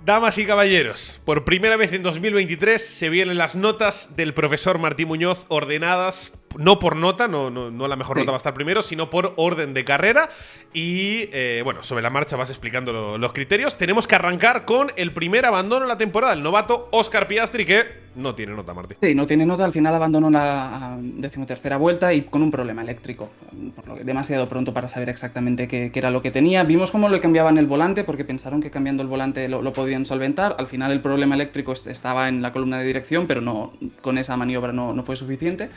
Damas y caballeros, por primera vez en 2023 se vienen las notas del profesor Martín Muñoz ordenadas, no por nota, no la mejor nota va a estar primero, sino por orden de carrera. Y bueno, sobre la marcha vas explicando los criterios. Tenemos que arrancar con el primer abandono de la temporada, el novato Óscar Piastri, que no tiene nota, Martín. Sí, no tiene nota, al final abandonó la 13ª vuelta y con un problema eléctrico, por lo que demasiado pronto para saber exactamente qué era lo que tenía. Vimos cómo le cambiaban el volante, porque pensaron que cambiando el volante lo podían solventar. Al final el problema eléctrico estaba en la columna de dirección, pero no, con esa maniobra no fue suficiente.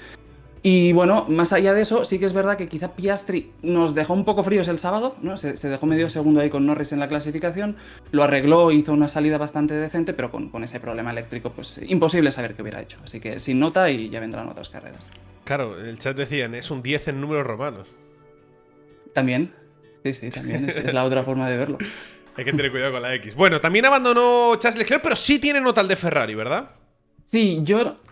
Y bueno, más allá de eso, sí que es verdad que quizá Piastri nos dejó un poco fríos el sábado, ¿no? Se dejó medio segundo ahí con Norris en la clasificación, lo arregló, hizo una salida bastante decente, pero con ese problema eléctrico, pues imposible saber qué hubiera hecho. Así que sin nota y ya vendrán otras carreras. Claro, el chat decían, es un 10 en números romanos. También, sí, también es la otra forma de verlo. Hay que tener cuidado con la X. Bueno, también abandonó Charles Leclerc, pero sí tiene nota el de Ferrari, ¿verdad? Sí,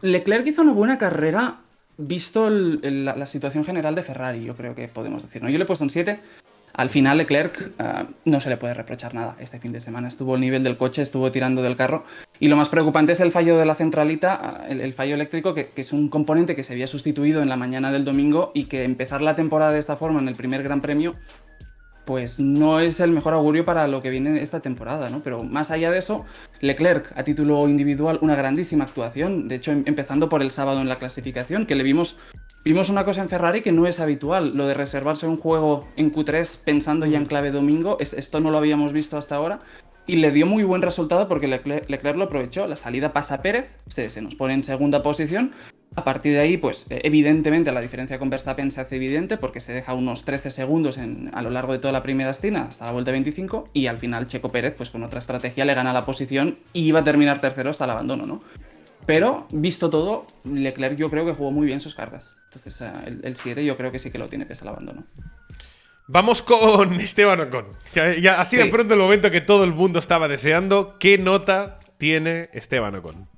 Leclerc hizo una buena carrera. Visto la situación general de Ferrari, yo creo que podemos decir, ¿no? Yo le he puesto un 7. Al final Leclerc no se le puede reprochar nada. Este fin de semana estuvo al nivel del coche, estuvo tirando del carro. Y lo más preocupante es el fallo de la centralita, el fallo eléctrico, que es un componente que se había sustituido en la mañana del domingo y que empezar la temporada de esta forma en el primer Gran Premio pues no es el mejor augurio para lo que viene esta temporada, ¿no? Pero más allá de eso, Leclerc, a título individual, una grandísima actuación. De hecho, empezando por el sábado en la clasificación, que vimos una cosa en Ferrari que no es habitual, lo de reservarse un juego en Q3 pensando ya en clave domingo, esto no lo habíamos visto hasta ahora. Y le dio muy buen resultado porque Leclerc lo aprovechó. La salida pasa a Pérez, se nos pone en segunda posición. A partir de ahí, pues evidentemente la diferencia con Verstappen se hace evidente porque se deja unos 13 segundos a lo largo de toda la primera escena hasta la vuelta 25 y al final Checo Pérez, pues con otra estrategia, le gana la posición y iba a terminar tercero hasta el abandono, ¿no? Pero, visto todo, Leclerc yo creo que jugó muy bien sus cargas. Entonces el 7 yo creo que sí que lo tiene pese al abandono. Vamos con Esteban Ocon. Ya ha sido de pronto el momento que todo el mundo estaba deseando. ¿Qué nota tiene Esteban Ocon?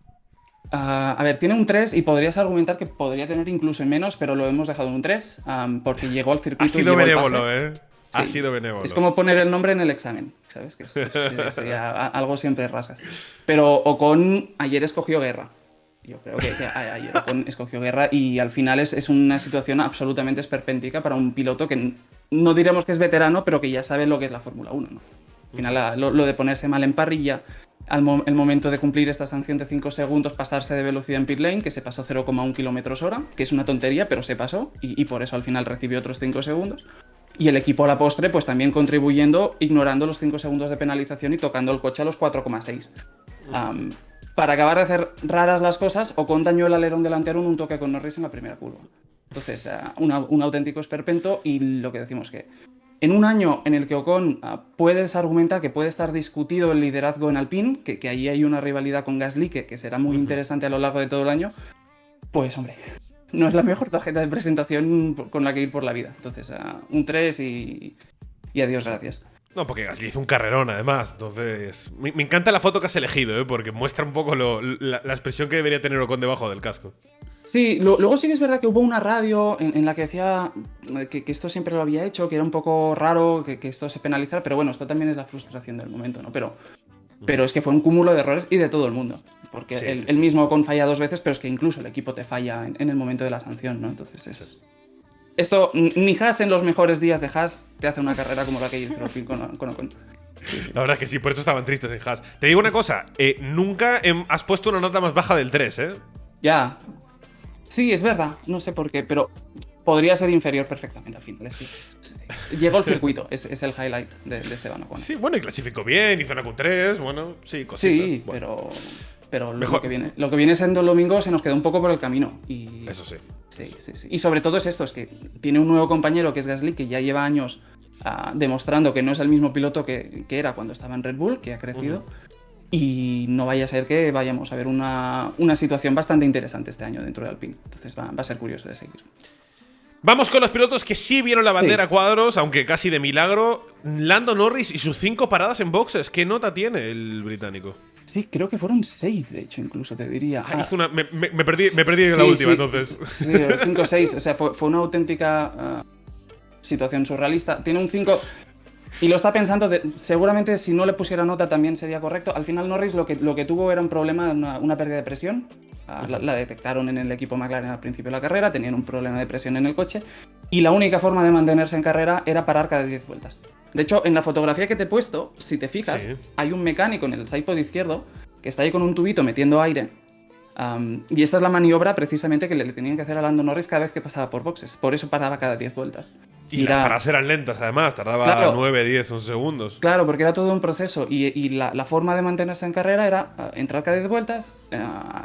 A ver, tiene un 3 y podrías argumentar que podría tener incluso menos, pero lo hemos dejado en un 3 porque llegó al circuito. Ha sido y benévolo, el pase. Ha sido benévolo. Es como poner el nombre en el examen, ¿sabes? Que esto sería algo siempre rasas. Pero Ocon ayer escogió guerra. Yo creo que ayer Ocon escogió guerra y al final es una situación absolutamente esperpéntica para un piloto que no diremos que es veterano, pero que ya sabe lo que es la Fórmula 1, ¿no? Al final lo de ponerse mal en parrilla, el momento de cumplir esta sanción de 5 segundos, pasarse de velocidad en pit lane, que se pasó 0,1 km/h, que es una tontería, pero se pasó, y por eso al final recibió otros 5 segundos. Y el equipo a la postre, pues también contribuyendo, ignorando los 5 segundos de penalización y tocando el coche a los 4,6. Para acabar de hacer raras las cosas, Ocon dañó el alerón delantero en un toque con Norris en la primera curva. Entonces, un auténtico esperpento, y lo que decimos que en un año en el que Ocon puedes argumentar que puede estar discutido el liderazgo en Alpine, que ahí hay una rivalidad con Gasly que será muy interesante a lo largo de todo el año, pues hombre, no es la mejor tarjeta de presentación con la que ir por la vida. Entonces, un 3 y adiós, gracias. No, porque Gasly hizo un carrerón, además. Entonces, me encanta la foto que has elegido, porque muestra un poco la expresión que debería tener Ocon debajo del casco. Sí, luego sí que es verdad que hubo una radio en la que decía que esto siempre lo había hecho, que era un poco raro que esto se penalizara, pero bueno, esto también es la frustración del momento, ¿no? Pero es que fue un cúmulo de errores y de todo el mundo, porque él mismo Ocon falla 2 veces, pero es que incluso el equipo te falla en el momento de la sanción, ¿no? Entonces esto, ni Haas en los mejores días de Haas te hace una carrera como la que hizo Alpine con Ocon. La verdad es que sí, por eso estaban tristes en Haas. Te digo una cosa, nunca has puesto una nota más baja del 3, ¿eh? Ya. Sí, es verdad, no sé por qué, pero podría ser inferior perfectamente al final. Es que llegó al circuito, es el highlight de Esteban Ocon. Sí, bueno, y clasificó bien, hizo una Q3, bueno, sí, cositas. Sí, bueno. pero lo que viene siendo el domingo se nos quedó un poco por el camino. Y eso sí. Sí. Y sobre todo es esto, es que tiene un nuevo compañero que es Gasly, que ya lleva años demostrando que no es el mismo piloto que era cuando estaba en Red Bull, que ha crecido. Y no vaya a ser que vayamos a ver una situación bastante interesante este año dentro de Alpine. Entonces va a ser curioso de seguir. Vamos con los pilotos que sí vieron la bandera a cuadros, aunque casi de milagro. Lando Norris y sus 5 paradas en boxes. ¿Qué nota tiene el británico? Sí, creo que fueron 6, de hecho, incluso te diría. Me perdí en la última, entonces. Sí, 5 o 6. O sea, fue una auténtica situación surrealista. Tiene un 5. Y lo está pensando, seguramente si no le pusiera nota también sería correcto. Al final Norris lo que tuvo era un problema, una pérdida de presión. La detectaron en el equipo McLaren al principio de la carrera, tenían un problema de presión en el coche y la única forma de mantenerse en carrera era parar cada 10 vueltas. De hecho, en la fotografía que te he puesto, si te fijas, hay un mecánico en el sidepod izquierdo que está ahí con un tubito metiendo aire. Y esta es la maniobra precisamente que le tenían que hacer a Lando Norris cada vez que pasaba por boxes. Por eso paraba cada 10 vueltas. Y las paradas eran lentas, además. Tardaba 9, 10, 11 segundos. Claro, porque era todo un proceso. Y la forma de mantenerse en carrera era entrar cada 10 vueltas,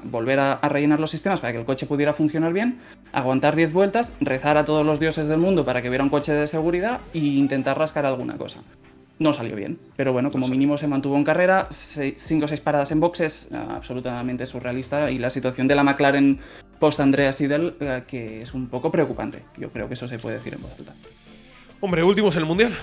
volver a rellenar los sistemas para que el coche pudiera funcionar bien, aguantar 10 vueltas, rezar a todos los dioses del mundo para que hubiera un coche de seguridad e intentar rascar alguna cosa. No salió bien, pero bueno, como mínimo se mantuvo en carrera, 5 o 6 paradas en boxes, absolutamente surrealista, y la situación de la McLaren post-Andrea Seidel, que es un poco preocupante. Yo creo que eso se puede decir en voz alta. Hombre, últimos en el Mundial.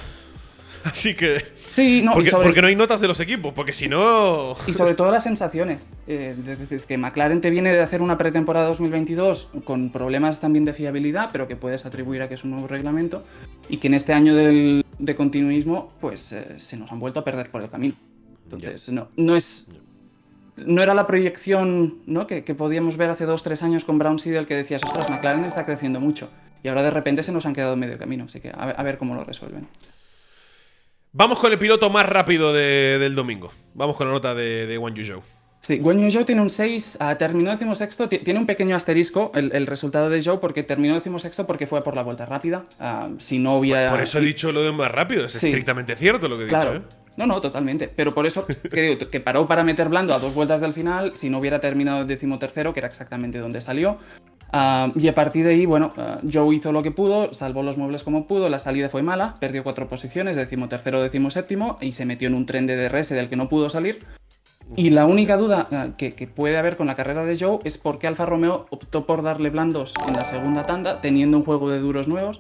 Así que... Sí, no, porque no hay notas de los equipos, porque si no... Y sobre todo las sensaciones. Es decir, que McLaren te viene de hacer una pretemporada 2022 con problemas también de fiabilidad, pero que puedes atribuir a que es un nuevo reglamento, y que en este año de continuismo, pues se nos han vuelto a perder por el camino. Entonces, no era la proyección, ¿no?, que podíamos ver hace 2-3 años con Brown Seidel, que decías, ostras, McLaren está creciendo mucho. Y ahora de repente se nos han quedado en medio camino. Así que a ver cómo lo resuelven. Vamos con el piloto más rápido del domingo. Vamos con la nota de Guan Yu Zhou. Sí, Guan Yu Zhou tiene un 6, terminó 16º, tiene un pequeño asterisco el resultado de Zhou porque terminó 16º porque fue por la vuelta rápida. Si no hubiera... Por eso he dicho lo de más rápido, es estrictamente cierto lo que he dicho. Claro. No, totalmente. Pero por eso que paró para meter blando a 2 vueltas del final, si no hubiera terminado el 13º, que era exactamente donde salió. Y a partir de ahí, bueno, Zhou hizo lo que pudo, salvó los muebles como pudo, la salida fue mala, perdió 4 posiciones, 13º, 17º, y se metió en un tren de DRS del que no pudo salir. Y la única duda que puede haber con la carrera de Zhou es por qué Alfa Romeo optó por darle blandos en la segunda tanda, teniendo un juego de duros nuevos.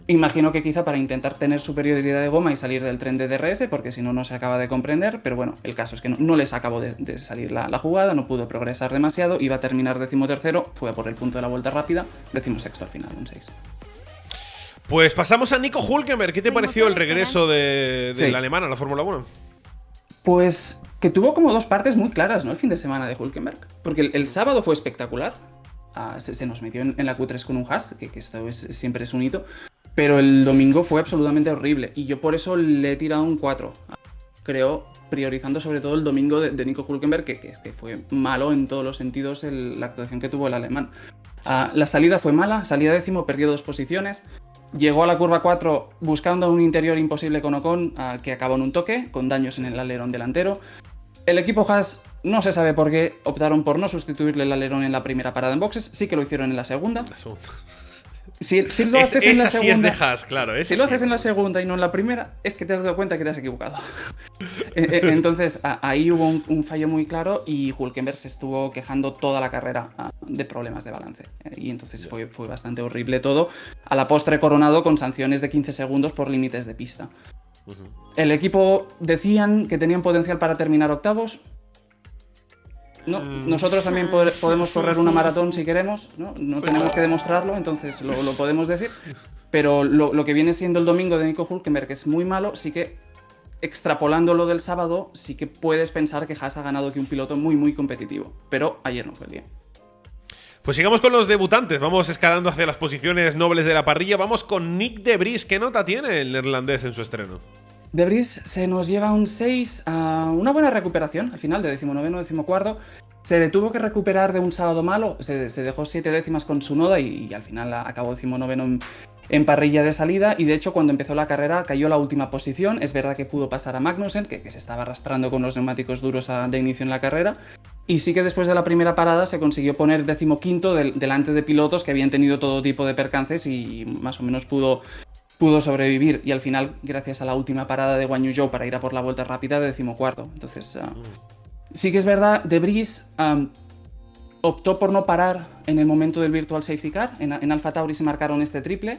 Imagino que quizá para intentar tener superioridad de goma y salir del tren de DRS, porque si no, no se acaba de comprender, pero bueno, el caso es que no les acabó de salir la jugada, no pudo progresar demasiado, iba a terminar 13º, fue a por el punto de la vuelta rápida, 16º al final, un 6. Pues pasamos a Nico Hülkenberg. ¿Qué te pareció el regreso del alemán a la Fórmula 1? Pues que tuvo como 2 partes muy claras, ¿no?, el fin de semana de Hülkenberg, porque el sábado fue espectacular, se nos metió en la Q3 con un Haas, que esto siempre es un hito. Pero el domingo fue absolutamente horrible y yo por eso le he tirado un 4. Creo, priorizando sobre todo el domingo de Nico Hülkenberg, que fue malo en todos los sentidos la actuación que tuvo el alemán. La salida fue mala, salía 10º, perdió 2 posiciones. Llegó a la curva 4 buscando un interior imposible con Ocon, que acabó en un toque, con daños en el alerón delantero. El equipo Haas no se sabe por qué optaron por no sustituirle el alerón en la primera parada en boxes, sí que lo hicieron en la segunda. Si lo haces en la segunda, sí es de Haas, claro. Si lo haces en la segunda y no en la primera, es que te has dado cuenta que te has equivocado. Entonces, ahí hubo un fallo muy claro y Hülkenberg se estuvo quejando toda la carrera de problemas de balance. Y entonces fue bastante horrible todo. A la postre coronado con sanciones de 15 segundos por límites de pista. El equipo decían que tenían potencial para terminar octavos. No, nosotros también podemos correr una maratón si queremos, no tenemos que demostrarlo, entonces lo podemos decir. Pero lo que viene siendo el domingo de Nico Hülkenberg es muy malo, sí que extrapolando lo del sábado, sí que puedes pensar que Haas ha ganado aquí un piloto muy muy competitivo, pero ayer no fue el día. Pues sigamos con los debutantes, vamos escalando hacia las posiciones nobles de la parrilla, vamos con Nick de Vries. ¿Qué nota tiene el neerlandés en su estreno? De Vries se nos lleva un 6, una buena recuperación al final, de 19º, 14º. Se tuvo que recuperar de un sábado malo, se dejó 7 décimas con su Noda y al final acabó 19º en parrilla de salida. Y de hecho, cuando empezó la carrera, cayó la última posición. Es verdad que pudo pasar a Magnussen, que se estaba arrastrando con los neumáticos duros de inicio en la carrera. Y sí que después de la primera parada se consiguió poner 15º delante de pilotos que habían tenido todo tipo de percances y más o menos pudo sobrevivir, y al final, gracias a la última parada de Guan Yu Zhou para ir a por la vuelta rápida, de 14º. Entonces, sí que es verdad, De Vries optó por no parar en el momento del Virtual Safety Car. En Alfa Tauri se marcaron este triple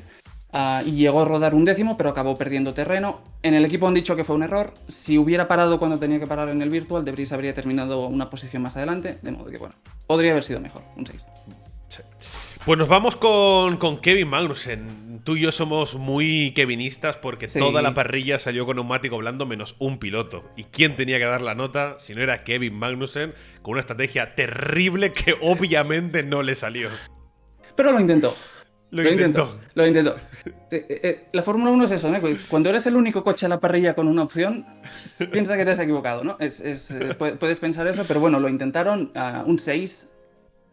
y llegó a rodar un 10º, pero acabó perdiendo terreno. En el equipo han dicho que fue un error. Si hubiera parado cuando tenía que parar en el Virtual, De Vries habría terminado una posición más adelante, de modo que, bueno, podría haber sido mejor, un 6. Sí. Pues nos vamos con Kevin Magnussen. Tú y yo somos muy kevinistas porque toda la parrilla salió con neumático blando menos un piloto. ¿Y quién tenía que dar la nota si no era Kevin Magnussen con una estrategia terrible que obviamente no le salió? Pero lo intentó. Lo intentó. La Fórmula 1 es eso, ¿no? Cuando eres el único coche en la parrilla con una opción, piensa que te has equivocado, ¿no? Puedes pensar eso, pero bueno, lo intentaron. Un 6.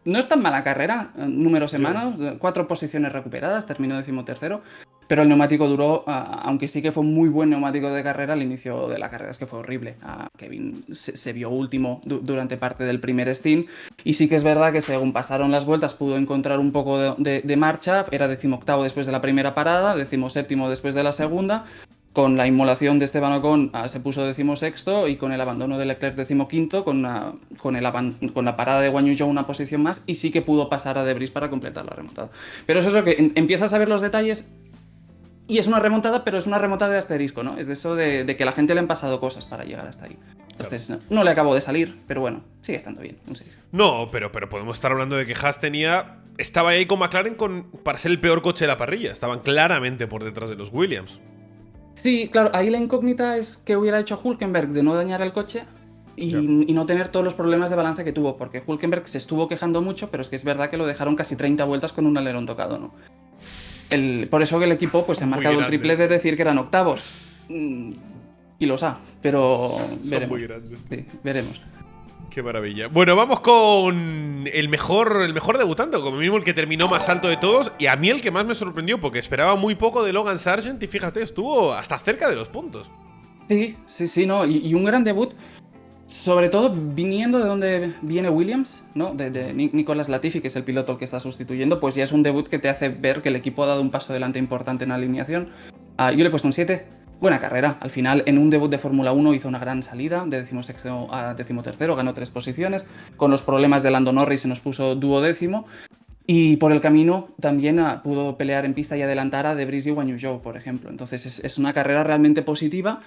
No es tan mala carrera, números en mano, 4 posiciones recuperadas, terminó 13º, pero el neumático duró, aunque sí que fue muy buen neumático de carrera, al inicio de la carrera es que fue horrible. Kevin se vio último durante parte del primer stint, y sí que es verdad que según pasaron las vueltas pudo encontrar un poco de marcha, era 18º después de la primera parada, 17º después de la segunda. Con la inmolación de Esteban Ocon se puso 16º y con el abandono de Leclerc 15º, con la parada de Guan Yu Zhou una posición más, y sí que pudo pasar a De Vries para completar la remontada. Pero es eso que empiezas a ver los detalles y es una remontada, pero es una remontada de asterisco, ¿no? Es de eso de que a la gente le han pasado cosas para llegar hasta ahí. Entonces no le acabó de salir, pero bueno, sigue estando bien. Un 6. No, pero podemos estar hablando de que Haas estaba ahí con McLaren para ser el peor coche de la parrilla. Estaban claramente por detrás de los Williams. Sí, claro, ahí la incógnita es qué hubiera hecho Hülkenberg de no dañar el coche y no tener todos los problemas de balance que tuvo, porque Hülkenberg se estuvo quejando mucho, pero es que es verdad que lo dejaron casi 30 vueltas con un alerón tocado, ¿no? Por eso que el equipo pues, se ha marcado el triple de decir que eran octavos. Y los ha, pero veremos. Son muy grandes. Sí, veremos. Qué maravilla. Bueno, vamos con el mejor debutante, como mismo el que terminó más alto de todos, y a mí el que más me sorprendió, porque esperaba muy poco de Logan Sargent, y fíjate, estuvo hasta cerca de los puntos. Sí, no, y un gran debut, sobre todo viniendo de donde viene Williams, ¿no? De Nicolas Latifi, que es el piloto al que está sustituyendo, pues ya es un debut que te hace ver que el equipo ha dado un paso adelante importante en la alineación. Yo le he puesto un 7. Buena carrera. Al final, en un debut de Fórmula 1 hizo una gran salida, de 16º a 13º, ganó 3 posiciones. Con los problemas de Lando Norris se nos puso 12º. Y por el camino también pudo pelear en pista y adelantar a De Vries y Guan Yu Zhou, por ejemplo. Entonces es una carrera realmente positiva.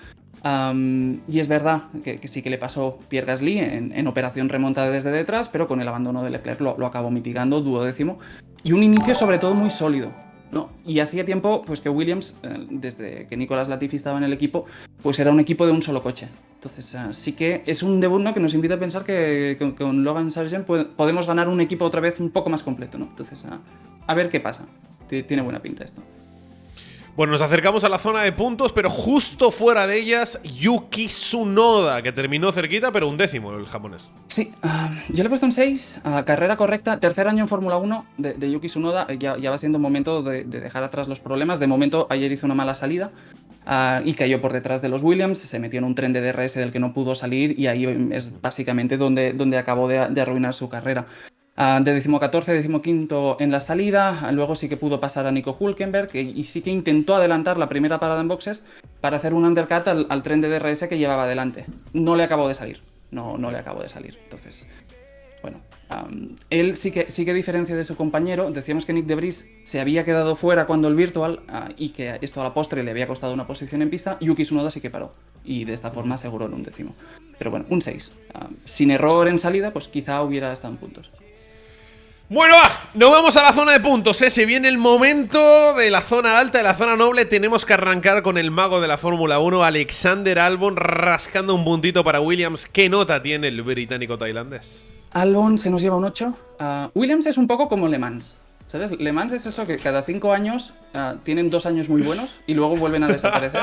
Y es verdad que sí que le pasó Pierre Gasly en operación remontada desde detrás, pero con el abandono de Leclerc lo acabó mitigando, 12º. Y un inicio sobre todo muy sólido, ¿no? Y hacía tiempo pues que Williams, desde que Nicolas Latifi estaba en el equipo, pues era un equipo de un solo coche. Entonces sí que es un debut, ¿no?, que nos invita a pensar que con Logan Sargent podemos ganar un equipo otra vez un poco más completo, ¿no? Entonces a ver qué pasa. Tiene buena pinta esto. Bueno, nos acercamos a la zona de puntos, pero justo fuera de ellas, Yuki Tsunoda, que terminó cerquita, pero 11º el japonés. Sí, yo le he puesto un 6, carrera correcta, tercer año en Fórmula 1 de Yuki Tsunoda, ya va siendo momento de dejar atrás los problemas. De momento, ayer hizo una mala salida y cayó por detrás de los Williams, se metió en un tren de DRS del que no pudo salir y ahí es básicamente donde acabó de arruinar su carrera. De 14º, 15º en la salida, luego sí que pudo pasar a Nico Hülkenberg y sí que intentó adelantar la primera parada en boxes para hacer un undercut al tren de DRS que llevaba adelante. No le acabó de salir, no le acabó de salir. Entonces, bueno, él sí que a diferencia de su compañero, decíamos que Nick De Vries se había quedado fuera cuando el virtual y que esto a la postre le había costado una posición en pista. Yuki Tsunoda sí que paró y de esta forma aseguró el 11º. Pero bueno, un 6. Sin error en salida, pues quizá hubiera estado en puntos. Bueno, nos vamos a la zona de puntos, Se viene el momento de la zona alta, de la zona noble. Tenemos que arrancar con el mago de la Fórmula 1, Alexander Albon, rascando un puntito para Williams. ¿Qué nota tiene el británico tailandés? Albon se nos lleva un 8. Williams es un poco como Le Mans, ¿sabes? Le Mans es eso que cada 5 años tienen 2 años muy buenos y luego vuelven a desaparecer.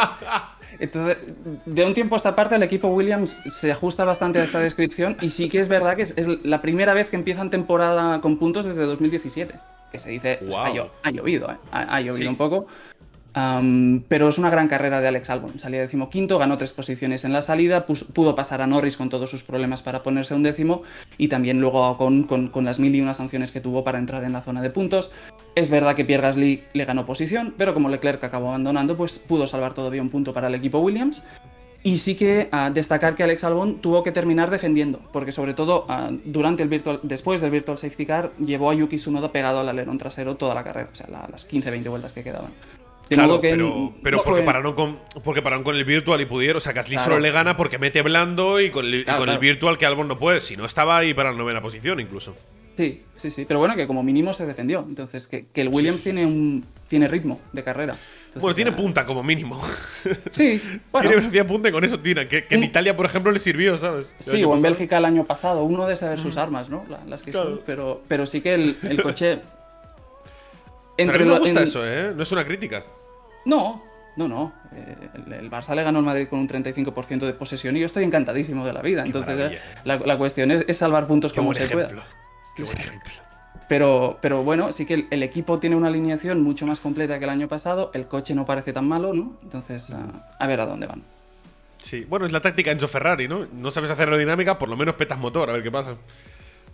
Entonces, de un tiempo a esta parte el equipo Williams se ajusta bastante a esta descripción y sí que es verdad que es la primera vez que empiezan temporada con puntos desde 2017, que se dice, wow. Ha llovido, ha llovido sí. Un poco, pero es una gran carrera de Alex Albon. Salía 15º, ganó 3 posiciones en la salida, pudo pasar a Norris con todos sus problemas para ponerse un 10º y también luego con las 1001 sanciones que tuvo para entrar en la zona de puntos. Es verdad que Pierre Gasly le ganó posición, pero como Leclerc acabó abandonando, pues pudo salvar todavía un punto para el equipo Williams. Y sí que destacar que Alex Albon tuvo que terminar defendiendo, porque sobre todo después del Virtual Safety Car llevó a Yuki Tsunoda pegado al alerón trasero toda la carrera, o sea, las 15-20 vueltas que quedaban. De claro, modo que pero porque pararon con el Virtual y pudieron. O sea, Gasly solo le gana porque mete blando y con el Virtual que Albon no puede. Si no, estaba ahí para la 9ª posición incluso. Sí, sí, sí. Pero bueno, que como mínimo se defendió. Entonces, que el Williams tiene ritmo de carrera. Entonces, Bueno, tiene punta como mínimo. Sí, bueno. Tiene velocidad punta y con eso tira. Que en Italia, por ejemplo, le sirvió, ¿sabes? Sí, o en Bélgica el año pasado. Uno de saber sus armas, ¿no? Las que Claro. son. Pero sí que el coche. Pero a mí me gusta eso, ¿eh? No es una crítica. No, no, no. El Barça le ganó al Madrid con un 35% de posesión y yo estoy encantadísimo de la vida. Entonces, maravilla. la cuestión es salvar puntos Qué como buen se ejemplo. pueda. Qué buen ejemplo. Pero bueno, sí que el equipo tiene una alineación mucho más completa que el año pasado. El coche no parece tan malo, ¿no? Entonces, a ver a dónde van. Sí, bueno, es la táctica Enzo Ferrari, ¿no? No sabes hacer aerodinámica, por lo menos petas motor, a ver qué pasa.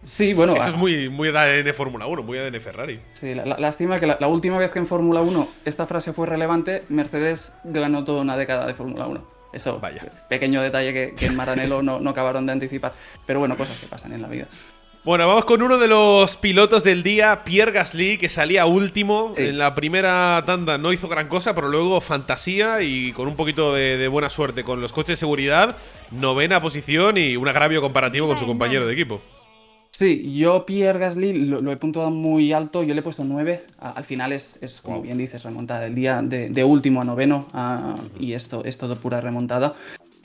Sí, bueno. Eso es muy ADN Fórmula 1, muy ADN Ferrari. Sí, lástima que la última vez que en Fórmula 1 esta frase fue relevante, Mercedes ganó toda una década de Fórmula 1. Eso, Vaya. pequeño detalle que en Maranello no acabaron de anticipar. Pero bueno, cosas que pasan en la vida. Bueno, vamos con uno de los pilotos del día, Pierre Gasly, que salía último. Sí. En la primera tanda no hizo gran cosa, pero luego fantasía y con un poquito de buena suerte con los coches de seguridad, 9ª posición y un agravio comparativo con su compañero de equipo. Sí, yo Pierre Gasly lo he puntuado muy alto, yo le he puesto 9. Al final es como bien dices, remontada del día de último a noveno, y esto es todo pura remontada.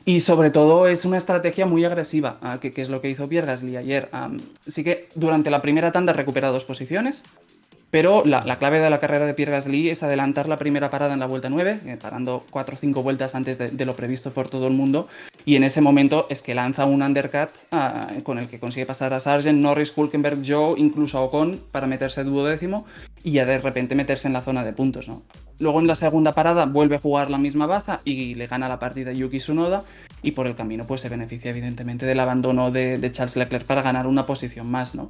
Y sobre todo es una estrategia muy agresiva, que es lo que hizo Pierre Gasly ayer. Sí que durante la primera tanda recupera 2 posiciones, pero la clave de la carrera de Pierre Gasly es adelantar la primera parada en la vuelta 9, parando 4 o 5 vueltas antes de lo previsto por todo el mundo. Y en ese momento es que lanza un undercut con el que consigue pasar a Sargent, Norris, Hülkenberg, Joe, incluso a Ocon para meterse duodécimo y ya de repente meterse en la zona de puntos, ¿no? Luego en la segunda parada vuelve a jugar la misma baza y le gana la partida Yuki Tsunoda y por el camino pues se beneficia evidentemente del abandono de Charles Leclerc para ganar una posición más, ¿no?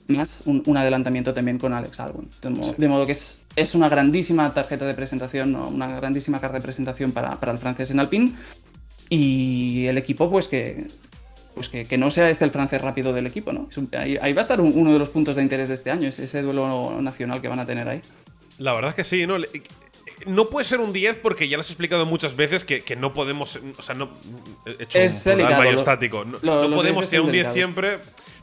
Más un adelantamiento también con Alex Albon. De modo que es una grandísima tarjeta de presentación, ¿no? Una grandísima carta de presentación para el francés en Alpine. Y el equipo, pues que no sea el francés rápido del equipo, ¿no? Ahí va a estar uno de los puntos de interés de este año, ese duelo nacional que van a tener ahí. La verdad es que sí, ¿no? No puede ser un 10 porque ya lo has explicado muchas veces que no podemos. O sea, no. He hecho Es un plural delicado, mayostático. No podemos tener un 10 siempre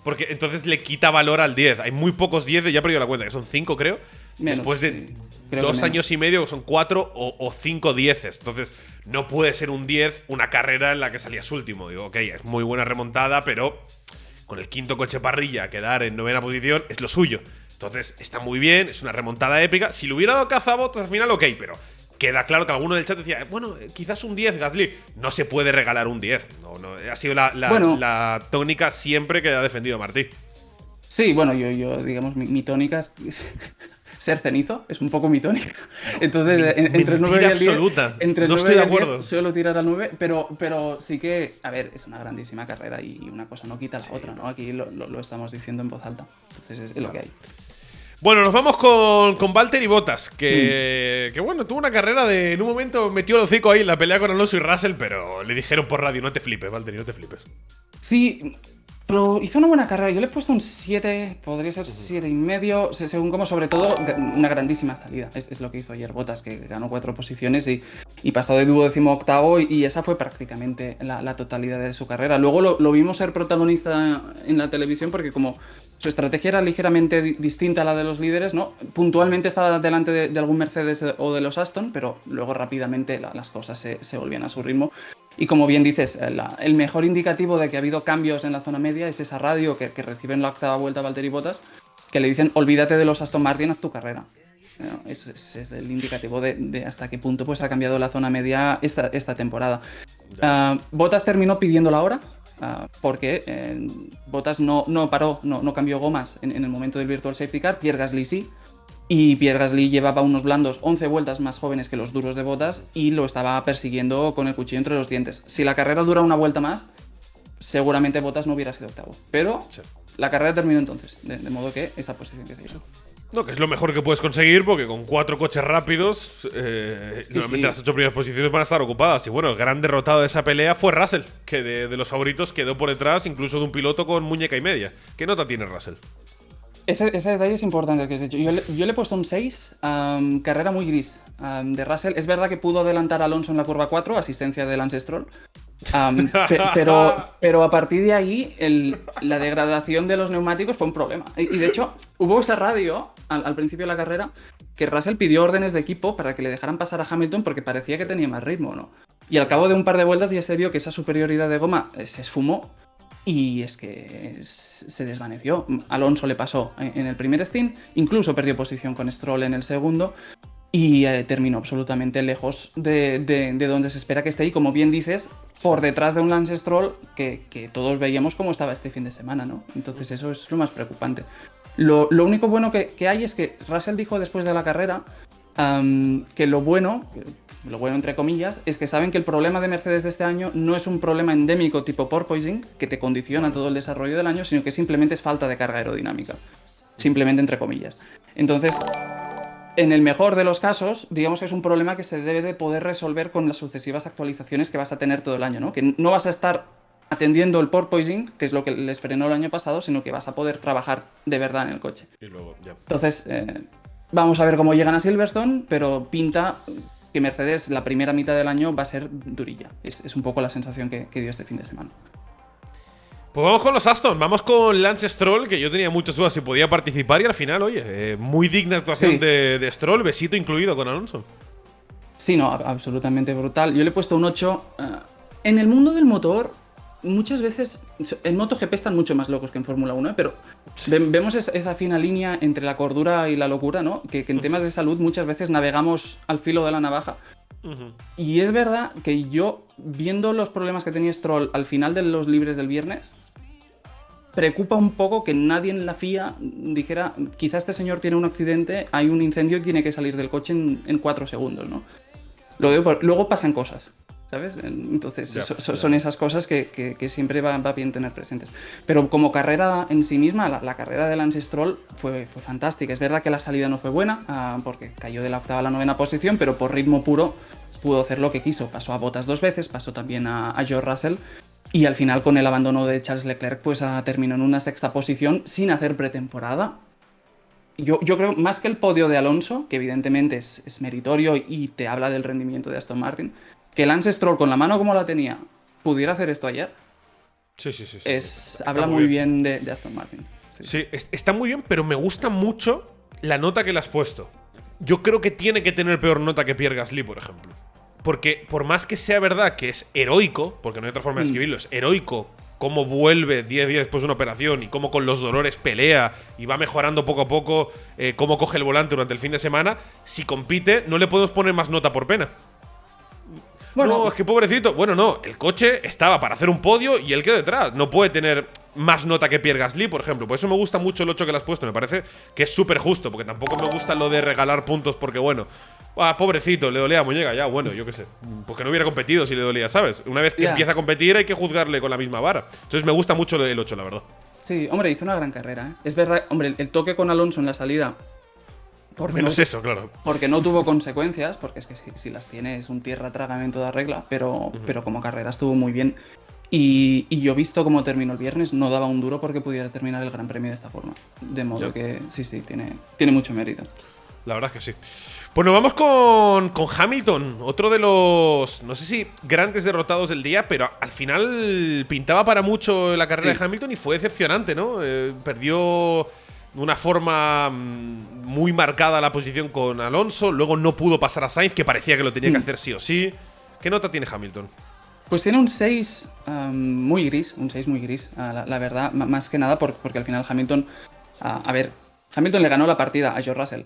porque entonces le quita valor al 10. Hay muy pocos 10, ya he perdido la cuenta, que son 5, creo. Menos, después de sí. Creo 2 años y medio, son 4 o 5 10. Entonces, no puede ser un 10 una carrera en la que salías último. Digo, ok, es muy buena remontada, pero con el quinto coche parrilla, quedar en 9ª posición es lo suyo. Entonces, está muy bien, es una remontada épica. Si le hubiera dado caza a Bottas al final, ok, pero queda claro que alguno del chat decía, bueno, quizás un 10, Gasly. No se puede regalar un 10. No, ha sido la tónica siempre que ha defendido Martí. Sí, bueno, yo digamos, mi tónica es ser cenizo, es un poco mi tónica. Entonces, entre el 9 y el 10, absoluta. Entre el no 9 estoy y de el 10 acuerdo. suelo tirar al 9, pero sí que, a ver, es una grandísima carrera y una cosa no quita la otra, ¿no? Aquí lo estamos diciendo en voz alta. Entonces, es lo que hay. Bueno, nos vamos con Valtteri Bottas, que bueno, tuvo una carrera de. En un momento metió el hocico ahí en la pelea con Alonso y Russell, pero le dijeron por radio, no te flipes, Valtteri, no te flipes. Sí, pero hizo una buena carrera. Yo le he puesto un 7, podría ser 7,5, según como, sobre todo, una grandísima salida. Es lo que hizo ayer Bottas, que ganó 4 posiciones y pasó de 18º y esa fue prácticamente la totalidad de su carrera. Luego lo vimos ser protagonista en la televisión porque como su estrategia era ligeramente distinta a la de los líderes, ¿no? Puntualmente estaba delante de algún Mercedes o de los Aston, pero luego rápidamente las cosas se volvían a su ritmo. Y como bien dices, el mejor indicativo de que ha habido cambios en la zona media es esa radio que recibe en la 8ª vuelta Valtteri Bottas, que le dicen, olvídate de los Aston Martin, haz tu carrera. Es el indicativo de hasta qué punto pues, ha cambiado la zona media esta temporada. Bottas terminó pidiendo la hora, porque Bottas no paró, no cambió gomas en el momento del Virtual Safety Car. Pierre Gasly sí. Y Pierre Gasly llevaba unos blandos 11 vueltas más jóvenes que los duros de Bottas y lo estaba persiguiendo con el cuchillo entre los dientes. Si la carrera dura una vuelta más, seguramente Bottas no hubiera sido octavo. Pero sí, la carrera terminó entonces, de modo que esa posición que se hizo. No, que es lo mejor que puedes conseguir porque con 4 coches rápidos, normalmente las 8 primeras posiciones van a estar ocupadas. Y bueno, el gran derrotado de esa pelea fue Russell, que de los favoritos quedó por detrás incluso de un piloto con muñeca y media. ¿Qué nota tiene Russell? Ese detalle es importante el que has dicho. Yo le he puesto un 6, carrera muy gris de Russell. Es verdad que pudo adelantar a Alonso en la curva 4, asistencia de Lance Stroll, Pero a partir de ahí, la degradación de los neumáticos fue un problema. Y de hecho, hubo esa radio al principio de la carrera que Russell pidió órdenes de equipo para que le dejaran pasar a Hamilton porque parecía que tenía más ritmo, ¿no? Y al cabo de un par de vueltas ya se vio que esa superioridad de goma se esfumó y es que se desvaneció. Alonso le pasó en el primer stint, incluso perdió posición con Stroll en el segundo. Y terminó absolutamente lejos de donde se espera que esté. Y como bien dices, por detrás de un Lance Stroll que todos veíamos cómo estaba este fin de semana, ¿no? Entonces eso es lo más preocupante. Lo único bueno que hay es que Russell dijo después de la carrera que lo bueno entre comillas, es que saben que el problema de Mercedes de este año no es un problema endémico tipo porpoising, que te condiciona todo el desarrollo del año, sino que simplemente es falta de carga aerodinámica. Simplemente entre comillas. Entonces, en el mejor de los casos, digamos que es un problema que se debe de poder resolver con las sucesivas actualizaciones que vas a tener todo el año, ¿no? Que no vas a estar atendiendo el porpoising, que es lo que les frenó el año pasado, sino que vas a poder trabajar de verdad en el coche. Y luego, ya. Entonces, vamos a ver cómo llegan a Silverstone, pero pinta que Mercedes la primera mitad del año va a ser durilla. Es un poco la sensación que dio este fin de semana. Pues vamos con los Aston, vamos con Lance Stroll, que yo tenía muchas dudas si podía participar y al final, oye, muy digna actuación de Stroll, besito incluido con Alonso. Sí, no, absolutamente brutal. Yo le he puesto un 8. En el mundo del motor, muchas veces, en MotoGP están mucho más locos que en Fórmula 1, pero vemos esa fina línea entre la cordura y la locura, ¿no? Que en temas de salud muchas veces navegamos al filo de la navaja. Y es verdad que yo, viendo los problemas que tenía Stroll al final de los libres del viernes, preocupa un poco que nadie en la FIA dijera, quizá este señor tiene un accidente, hay un incendio y tiene que salir del coche en 4 segundos, ¿no? Luego pasan cosas, ¿sabes? Entonces son esas cosas que siempre va bien tener presentes. Pero como carrera en sí misma, la carrera de Lance Stroll fue fantástica. Es verdad que la salida no fue buena, porque cayó de la 8ª a la 9ª posición, pero por ritmo puro pudo hacer lo que quiso. Pasó a Bottas 2 veces, pasó también a George Russell, y al final con el abandono de Charles Leclerc pues terminó en una 6ª posición sin hacer pretemporada. Yo creo, más que el podio de Alonso, que evidentemente es meritorio y te habla del rendimiento de Aston Martin, que Lance Stroll, con la mano como la tenía, pudiera hacer esto ayer. Sí. Habla muy bien de Aston Martin. Sí, está muy bien, pero me gusta mucho la nota que le has puesto. Yo creo que tiene que tener peor nota que Pierre Gasly, por ejemplo. Porque por más que sea verdad que es heroico, porque no hay otra forma de escribirlo, es heroico cómo vuelve 10 días después de una operación y cómo con los dolores pelea y va mejorando poco a poco cómo coge el volante durante el fin de semana, si compite no le podemos poner más nota por pena. Bueno, no, es que pobrecito. Bueno, no, el coche estaba para hacer un podio y él quedó detrás. No puede tener más nota que Pierre Gasly, por ejemplo. Por eso me gusta mucho el 8 que le has puesto. Me parece que es súper justo, porque tampoco me gusta lo de regalar puntos porque, bueno, pobrecito, le dolía la muñeca. Ya, bueno, yo qué sé. Porque no hubiera competido si le dolía, ¿sabes? Una vez que empieza a competir hay que juzgarle con la misma vara. Entonces me gusta mucho el 8, la verdad. Sí, hombre, hizo una gran carrera, ¿eh? Es verdad, hombre, el toque con Alonso en la salida… Menos eso, claro. Porque no tuvo consecuencias, porque es que si las tiene es un tierra traga en toda regla, pero como carrera estuvo muy bien. Y yo visto cómo terminó el viernes, no daba un duro porque pudiera terminar el Gran Premio de esta forma. De modo que sí, tiene mucho mérito. La verdad es que sí. Pues nos vamos con Hamilton, otro de los, no sé si grandes derrotados del día, pero al final pintaba para mucho la carrera de Hamilton y fue decepcionante, ¿no? Perdió de una forma muy marcada la posición con Alonso, luego no pudo pasar a Sainz, que parecía que lo tenía que hacer sí o sí. ¿Qué nota tiene Hamilton? Pues tiene un 6 muy gris, la verdad, más que nada porque al final Hamilton, Hamilton le ganó la partida a George Russell,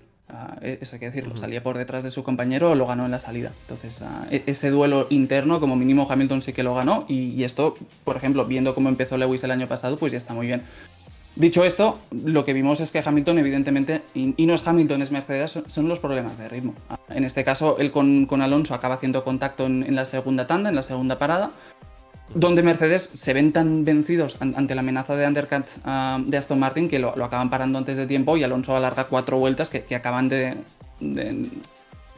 eso hay que decirlo, salía por detrás de su compañero, lo ganó en la salida. Entonces, ese duelo interno, como mínimo Hamilton sí que lo ganó, y esto, por ejemplo, viendo cómo empezó Lewis el año pasado, pues ya está muy bien. Dicho esto, lo que vimos es que Hamilton, evidentemente, y no es Hamilton, es Mercedes, son los problemas de ritmo. En este caso, él con Alonso acaba haciendo contacto en la segunda tanda, en la segunda parada, donde Mercedes se ven tan vencidos ante la amenaza de undercut de Aston Martin que lo acaban parando antes de tiempo y Alonso alarga 4 vueltas que acaban de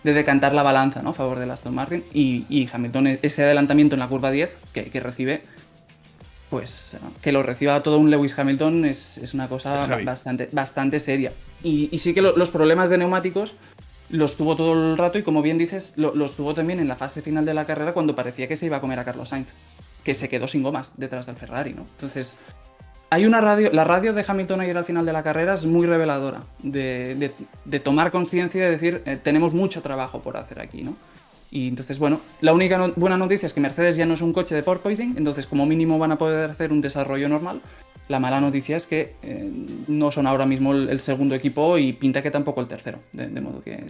decantar la balanza, ¿no?, a favor del Aston Martin. Y Hamilton, ese adelantamiento en la curva 10 que recibe, pues que lo reciba todo un Lewis Hamilton es una cosa bastante seria. Y sí que los problemas de neumáticos los tuvo todo el rato y, como bien dices, los tuvo también en la fase final de la carrera cuando parecía que se iba a comer a Carlos Sainz. que se quedó sin gomas detrás del Ferrari, ¿no? Entonces, hay una radio, la radio de Hamilton ayer al final de la carrera es muy reveladora de tomar conciencia y de decir, tenemos mucho trabajo por hacer aquí, ¿no? Y entonces, bueno, la única buena noticia es que Mercedes ya no es un coche de porpoising, entonces como mínimo van a poder hacer un desarrollo normal. La mala noticia es que no son ahora mismo el segundo equipo y pinta que tampoco el tercero, de modo que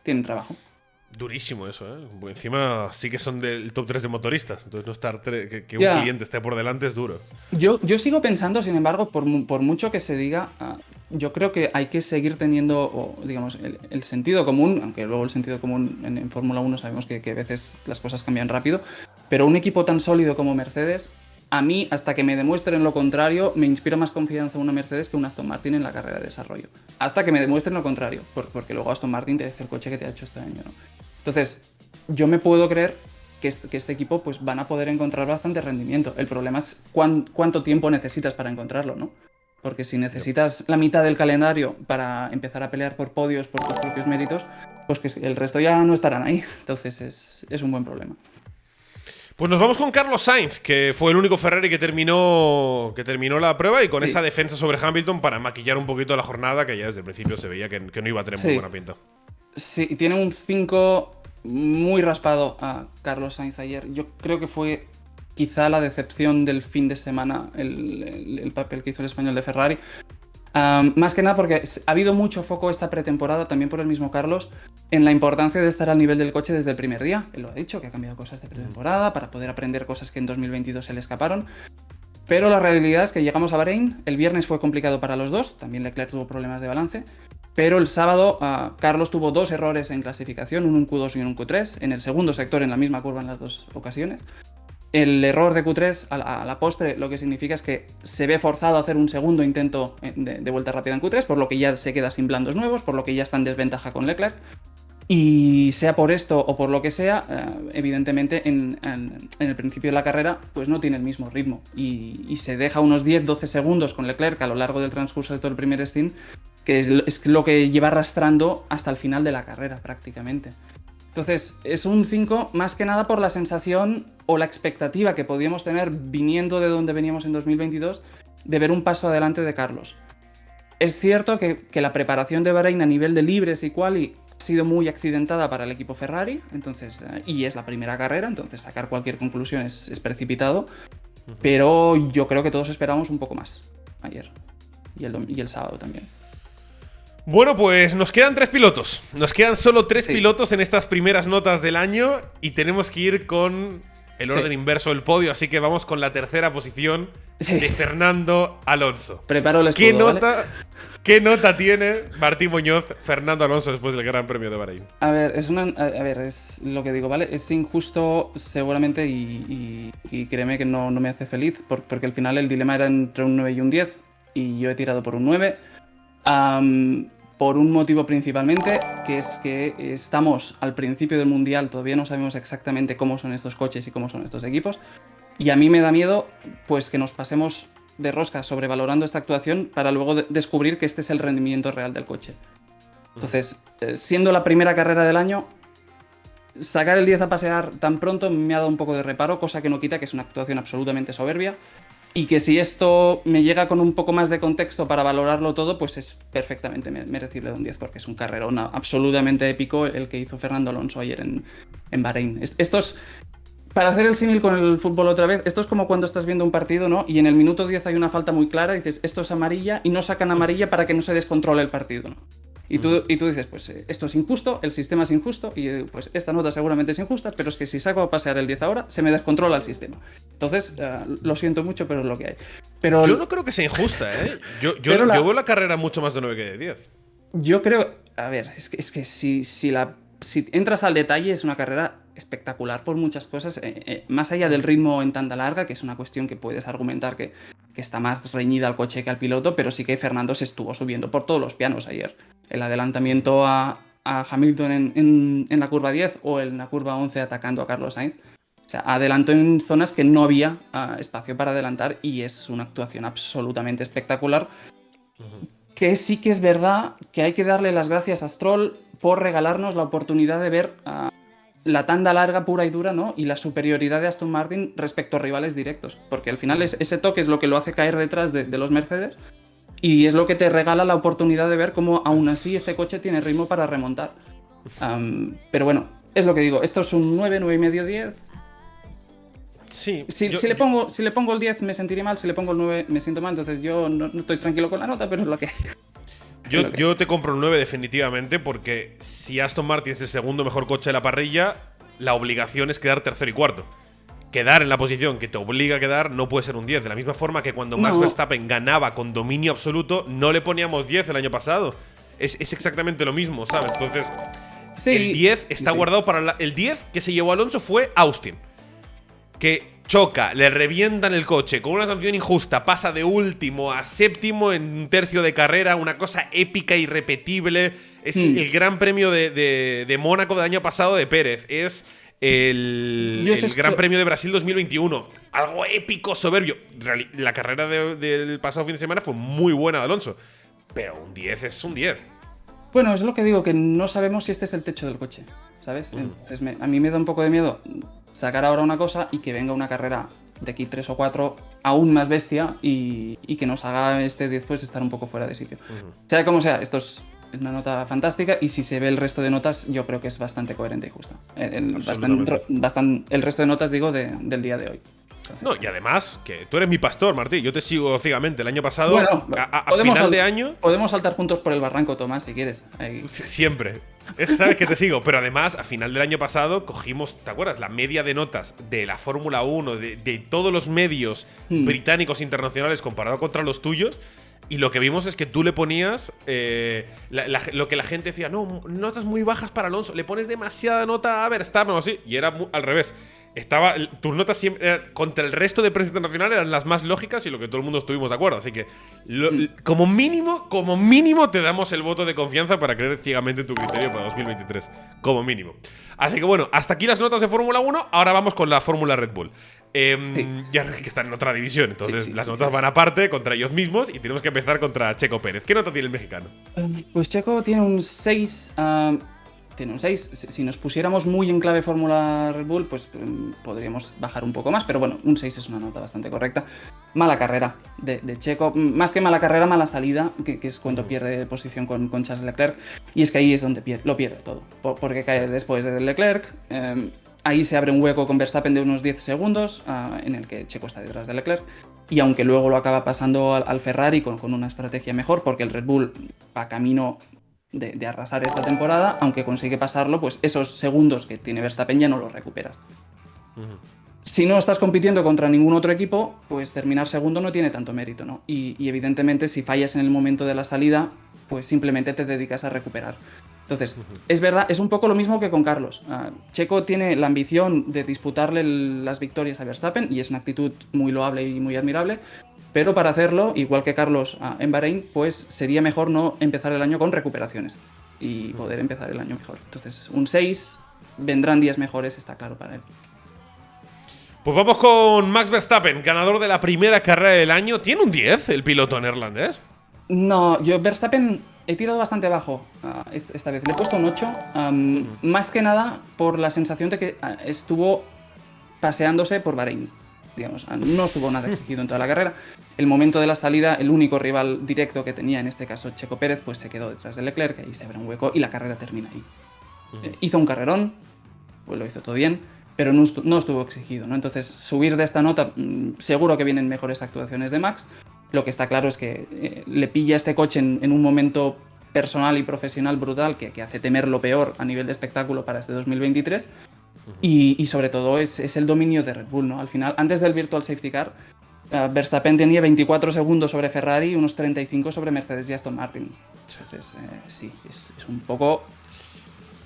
tienen trabajo. Durísimo eso, ¿eh? Porque encima sí que son del top 3 de motoristas, entonces no estar que un cliente esté por delante es duro. Yo sigo pensando, sin embargo, por mucho que se diga, yo creo que hay que seguir teniendo, digamos, el sentido común, aunque luego el sentido común en Fórmula 1 sabemos que a veces las cosas cambian rápido, pero un equipo tan sólido como Mercedes, a mí, hasta que me demuestren lo contrario, me inspira más confianza una Mercedes que un Aston Martin en la carrera de desarrollo. Hasta que me demuestren lo contrario, porque luego Aston Martin te hace el coche que te ha hecho este año, ¿no? Entonces, yo me puedo creer que este equipo pues van a poder encontrar bastante rendimiento. El problema es cuánto tiempo necesitas para encontrarlo, ¿no? Porque si necesitas la mitad del calendario para empezar a pelear por podios, por tus propios méritos, pues que el resto ya no estarán ahí. Entonces es un buen problema. Pues nos vamos con Carlos Sainz, que fue el único Ferrari que terminó la prueba y con esa defensa sobre Hamilton para maquillar un poquito la jornada, que ya desde el principio se veía que no iba a tener muy buena pinta. Sí, tiene un 5 muy raspado a Carlos Sainz ayer. Yo creo que fue quizá la decepción del fin de semana el papel que hizo el español de Ferrari. Más que nada porque ha habido mucho foco esta pretemporada, también por el mismo Carlos, en la importancia de estar al nivel del coche desde el primer día. Él lo ha dicho, que ha cambiado cosas de pretemporada para poder aprender cosas que en 2022 se le escaparon. Pero la realidad es que llegamos a Bahrein, el viernes fue complicado para los dos, también Leclerc tuvo problemas de balance. Pero el sábado Carlos tuvo 2 errores en clasificación, un Q2 y un Q3, en el segundo sector en la misma curva en las 2 ocasiones. El error de Q3 a la postre lo que significa es que se ve forzado a hacer un segundo intento de vuelta rápida en Q3, por lo que ya se queda sin blandos nuevos, por lo que ya está en desventaja con Leclerc. Y sea por esto o por lo que sea, evidentemente en el principio de la carrera pues no tiene el mismo ritmo y se deja unos 10-12 segundos con Leclerc a lo largo del transcurso de todo el primer stint, que es lo que lleva arrastrando hasta el final de la carrera prácticamente. Entonces es un 5 más que nada por la sensación o la expectativa que podíamos tener viniendo de donde veníamos en 2022 de ver un paso adelante de Carlos. Es cierto que la preparación de Bahrein a nivel de libres y quali ha sido muy accidentada para el equipo Ferrari, entonces, y es la primera carrera, entonces sacar cualquier conclusión es precipitado, pero yo creo que todos esperábamos un poco más ayer y el sábado también. Bueno, pues nos quedan 3 pilotos. Nos quedan solo 3 pilotos en estas primeras notas del año y tenemos que ir con el orden inverso del podio, así que vamos con la tercera posición de Fernando Alonso. Preparo el escudo, ¿Qué nota tiene Martín Muñoz Fernando Alonso después del Gran Premio de Bahrein? A ver, es lo que digo, ¿vale? Es injusto seguramente y créeme que no me hace feliz porque al final el dilema era entre un 9 y un 10 y yo he tirado por un 9. Por un motivo principalmente, que es que estamos al principio del Mundial, todavía no sabemos exactamente cómo son estos coches y cómo son estos equipos, y a mí me da miedo pues que nos pasemos de rosca sobrevalorando esta actuación para luego descubrir que este es el rendimiento real del coche. Entonces, siendo la primera carrera del año, sacar el 10 a pasear tan pronto me ha dado un poco de reparo, cosa que no quita que es una actuación absolutamente soberbia. Y que si esto me llega con un poco más de contexto para valorarlo todo, pues es perfectamente merecible de un 10, porque es un carrerón absolutamente épico el que hizo Fernando Alonso ayer en Bahrein. Esto es, para hacer el símil con el fútbol otra vez, esto es como cuando estás viendo un partido, ¿no? Y en el minuto 10 hay una falta muy clara, y dices, esto es amarilla, y no sacan amarilla para que no se descontrole el partido, ¿no? Y tú dices, pues esto es injusto, el sistema es injusto, y pues esta nota seguramente es injusta, pero es que si saco a pasear el 10 ahora, se me descontrola el sistema. Entonces, lo siento mucho, pero es lo que hay. Pero yo no creo que sea injusta, ¿eh? Yo veo la carrera mucho más de 9 que de 10. Yo creo, a ver, es que si entras al detalle, es una carrera espectacular por muchas cosas, más allá del ritmo en tanda larga, que es una cuestión que puedes argumentar que está más reñida al coche que al piloto, pero sí que Fernando se estuvo subiendo por todos los pianos ayer. El adelantamiento a Hamilton en la curva 10 o en la curva 11 atacando a Carlos Sainz. O sea, adelantó en zonas que no había espacio para adelantar y es una actuación absolutamente espectacular. Que sí que es verdad que hay que darle las gracias a Stroll por regalarnos la oportunidad de ver la tanda larga, pura y dura, ¿no? Y la superioridad de Aston Martin respecto a rivales directos. Porque al final ese toque es lo que lo hace caer detrás de los Mercedes y es lo que te regala la oportunidad de ver cómo aún así este coche tiene ritmo para remontar. Pero bueno, es lo que digo, esto es un 9, 9 y medio, 10. Sí. Si le pongo el 10 me sentiré mal, si le pongo el 9 me siento mal, entonces yo no estoy tranquilo con la nota, pero es lo que hay. Yo te compro un 9 definitivamente, porque si Aston Martin es el segundo mejor coche de la parrilla, la obligación es quedar tercero y cuarto. Quedar en la posición que te obliga a quedar no puede ser un 10. De la misma forma que cuando Max Verstappen ganaba con dominio absoluto, no le poníamos 10 el año pasado. Es exactamente lo mismo, ¿sabes? Entonces, sí, el 10 está guardado para… El 10 que se llevó Alonso fue Austin, que choca, le revientan el coche con una sanción injusta, pasa de último a séptimo en un tercio de carrera, una cosa épica, irrepetible. Es el gran premio de Mónaco del año pasado de Pérez. Es el Gran Premio de Brasil 2021. Algo épico, soberbio. La carrera del pasado fin de semana fue muy buena de Alonso, pero un 10 es un 10. Bueno, es lo que digo, que no sabemos si este es el techo del coche, ¿sabes? Entonces a mí me da un poco de miedo sacar ahora una cosa y que venga una carrera de aquí 3 o 4 aún más bestia y que nos haga después estar un poco fuera de sitio. Sea como sea, esto es una nota fantástica y si se ve el resto de notas yo creo que es bastante coherente y justa. El resto de notas, digo, del día de hoy. Entonces, no, y además, que tú eres mi pastor, Martí. Yo te sigo ciegamente. El año pasado, bueno, a final de año… Podemos saltar juntos por el barranco, Tomás, si quieres. Ahí. Siempre. Sabes que te sigo. Pero además, a final del año pasado, cogimos, ¿te acuerdas? La media de notas de la Fórmula 1, de todos los medios británicos internacionales comparado contra los tuyos. Y lo que vimos es que tú le ponías lo que la gente decía, no, notas muy bajas para Alonso, le pones demasiada nota a Verstappen o así. Y era al revés. Tus notas siempre contra el resto de prensa internacional eran las más lógicas y lo que todo el mundo estuvimos de acuerdo. Así que, como mínimo, te damos el voto de confianza para creer ciegamente en tu criterio para 2023. Como mínimo. Así que bueno, hasta aquí las notas de Fórmula 1. Ahora vamos con la Fórmula Red Bull. Ya que están en otra división, entonces las notas van aparte contra ellos mismos y tenemos que empezar contra Checo Pérez. ¿Qué nota tiene el mexicano? Pues Checo tiene un 6. Tiene un 6. Si nos pusiéramos muy en clave Fórmula Red Bull, pues podríamos bajar un poco más, pero bueno, un 6 es una nota bastante correcta. Mala carrera de Checo, más que mala carrera, mala salida, que es cuando pierde posición con Charles Leclerc, y es que ahí es donde lo pierde todo, porque cae después de Leclerc. Ahí se abre un hueco con Verstappen de unos 10 segundos, en el que Checo está detrás de Leclerc, y aunque luego lo acaba pasando al Ferrari con una estrategia mejor, porque el Red Bull va camino de arrasar esta temporada, aunque consigue pasarlo, pues esos segundos que tiene Verstappen ya no los recuperas. Si no estás compitiendo contra ningún otro equipo, pues terminar segundo no tiene tanto mérito, ¿no? Y evidentemente si fallas en el momento de la salida, pues simplemente te dedicas a recuperar. Entonces, es verdad, es un poco lo mismo que con Carlos. Checo tiene la ambición de disputarle las victorias a Verstappen y es una actitud muy loable y muy admirable, pero para hacerlo, igual que Carlos en Bahrein, pues sería mejor no empezar el año con recuperaciones y poder empezar el año mejor. Entonces, un 6, vendrán días mejores, está claro para él. Pues vamos con Max Verstappen, ganador de la primera carrera del año. ¿Tiene un 10 el piloto neerlandés? No, yo Verstappen he tirado bastante bajo esta vez. Le he puesto un 8, más que nada por la sensación de que estuvo paseándose por Bahrein. Digamos, no estuvo nada exigido en toda la carrera. El momento de la salida, el único rival directo que tenía, en este caso Checo Pérez, pues se quedó detrás de Leclerc, ahí se abre un hueco y la carrera termina ahí. Hizo un carrerón, pues lo hizo todo bien, pero no estuvo exigido, ¿no? Entonces, subir de esta nota, seguro que vienen mejores actuaciones de Max. Lo que está claro es que le pilla este coche en un momento personal y profesional brutal que hace temer lo peor a nivel de espectáculo para este 2023. Y sobre todo es el dominio de Red Bull, ¿no? Al final, antes del Virtual Safety Car, Verstappen tenía 24 segundos sobre Ferrari y unos 35 sobre Mercedes y Aston Martin. Entonces, sí, es un poco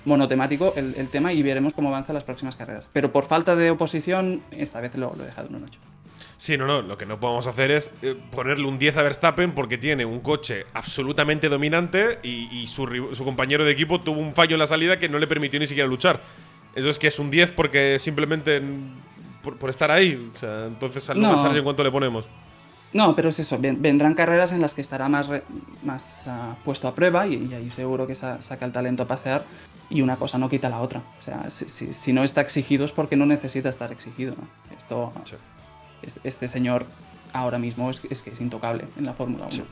monotemático el tema y veremos cómo avanza las próximas carreras. Pero por falta de oposición, esta vez lo he dejado en un 8. Sí, no, lo que no podemos hacer es ponerle un 10 a Verstappen porque tiene un coche absolutamente dominante y su compañero de equipo tuvo un fallo en la salida que no le permitió ni siquiera luchar. Eso es que es un 10 porque simplemente por estar ahí. O sea, entonces al no pasarse en cuánto le ponemos. No, pero es eso, vendrán carreras en las que estará más puesto a prueba y ahí seguro que saca el talento a pasear y una cosa no quita la otra. O sea, si no está exigido es porque no necesita estar exigido, ¿no? Sí. Este señor ahora mismo es que es intocable en la Fórmula 1. Sí.